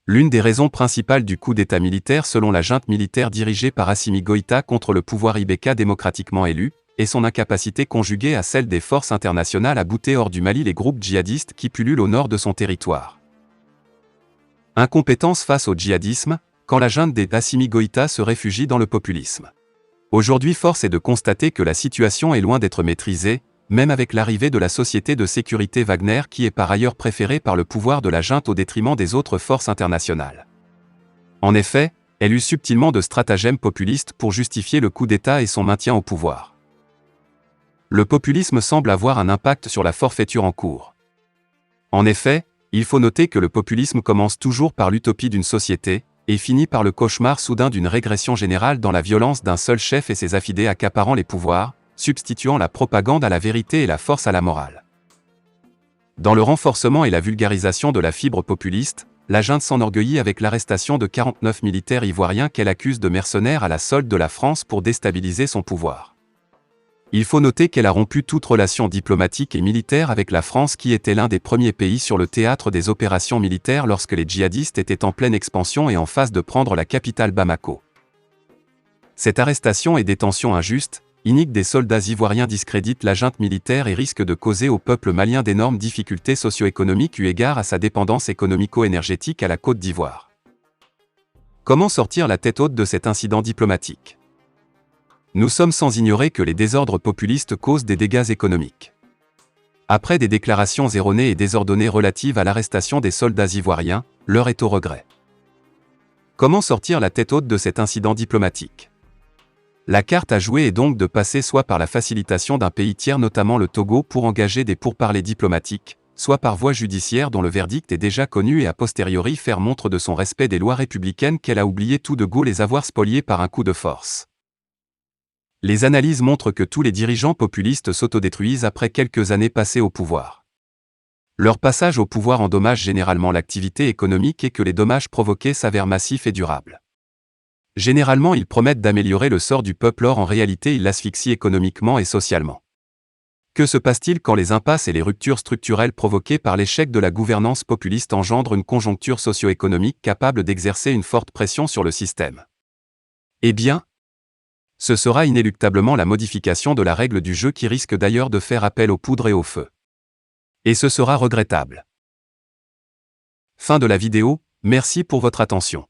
L'une des raisons principales du coup d'État militaire selon la junte militaire dirigée par Assimi Goïta contre le pouvoir Ibeka démocratiquement élu, est son incapacité conjuguée à celle des forces internationales à bouter hors du Mali les groupes djihadistes qui pullulent au nord de son territoire. Incompétence face au djihadisme, quand la junte d'Assimi Goïta se réfugie dans le populisme. Aujourd'hui, force est de constater que la situation est loin d'être maîtrisée, même avec l'arrivée de la société de sécurité Wagner qui est par ailleurs préférée par le pouvoir de la junte au détriment des autres forces internationales. En effet, elle use subtilement de stratagèmes populistes pour justifier le coup d'État et son maintien au pouvoir. Le populisme semble avoir un impact sur la forfaiture en cours. En effet, il faut noter que le populisme commence toujours par l'utopie d'une société, et finit par le cauchemar soudain d'une régression générale dans la violence d'un seul chef et ses affidés accaparant les pouvoirs, substituant la propagande à la vérité et la force à la morale. Dans le renforcement et la vulgarisation de la fibre populiste, la junte s'enorgueillit avec l'arrestation de 49 militaires ivoiriens qu'elle accuse de mercenaires à la solde de la France pour déstabiliser son pouvoir. Il faut noter qu'elle a rompu toute relation diplomatique et militaire avec la France qui était l'un des premiers pays sur le théâtre des opérations militaires lorsque les djihadistes étaient en pleine expansion et en phase de prendre la capitale Bamako. Cette arrestation et détention injuste, inique des soldats ivoiriens discrédite la junte militaire et risque de causer au peuple malien d'énormes difficultés socio-économiques eu égard à sa dépendance économico-énergétique à la Côte d'Ivoire. Comment sortir la tête haute de cet incident diplomatique ? Nous sommes sans ignorer que les désordres populistes causent des dégâts économiques. Après des déclarations erronées et désordonnées relatives à l'arrestation des soldats ivoiriens, l'heure est au regret. Comment sortir la tête haute de cet incident diplomatique ? La carte à jouer est donc de passer soit par la facilitation d'un pays tiers notamment le Togo pour engager des pourparlers diplomatiques, soit par voie judiciaire dont le verdict est déjà connu et a posteriori faire montre de son respect des lois républicaines qu'elle a oublié tout de go les avoir spoliées par un coup de force. Les analyses montrent que tous les dirigeants populistes s'autodétruisent après quelques années passées au pouvoir. Leur passage au pouvoir endommage généralement l'activité économique et que les dommages provoqués s'avèrent massifs et durables. Généralement, ils promettent d'améliorer le sort du peuple, or en réalité ils l'asphyxient économiquement et socialement. Que se passe-t-il quand les impasses et les ruptures structurelles provoquées par l'échec de la gouvernance populiste engendrent une conjoncture socio-économique capable d'exercer une forte pression sur le système ? Eh bien, ce sera inéluctablement la modification de la règle du jeu qui risque d'ailleurs de faire appel aux poudres et au feu. Et ce sera regrettable. Fin de la vidéo, merci pour votre attention.